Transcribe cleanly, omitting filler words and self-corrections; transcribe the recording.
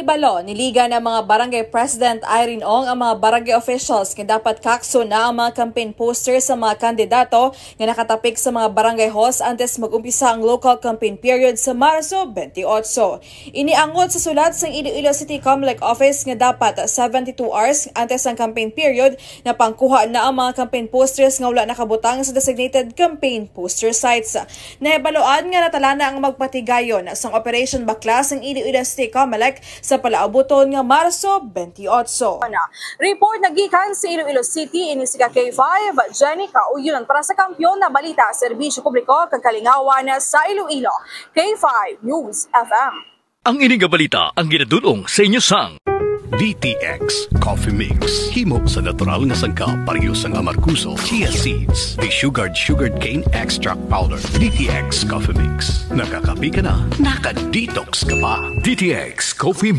Gihibalo niligan ng mga barangay president Irene Ong ang mga barangay officials nga dapat kakso na ang mga campaign posters sa mga kandidato nga nakatapik sa mga barangay halls antes mag-umpisa ang local campaign period sa Marso 28. Inianggot sa sulat sa Iloilo City Comelec Office nga dapat 72 hours antes ang campaign period na pangkuha na ang mga campaign posters nga wala nakabutang sa designated campaign poster sites. Nahibaloan nga natalana ang magpatigayon sa Operation Baklas ng Iloilo City Comelec sa palaabuton nga Marso 28. Report nagikan sa Iloilo City ini si K5 Jenny Kauyon para sa kampyon na balita serbisyo publiko kag kalingawan sa Iloilo. K5 News FM. Ang iniga balita ang ginadulong sa inyo sang DTX Coffee Mix. Himo sa natural nga sangkap pareho sang amarkuso, chia seeds, sugared cane extract powder. DTX Coffee Mix. Nakakapi ka na, naka-detox ka pa. DTX Coffee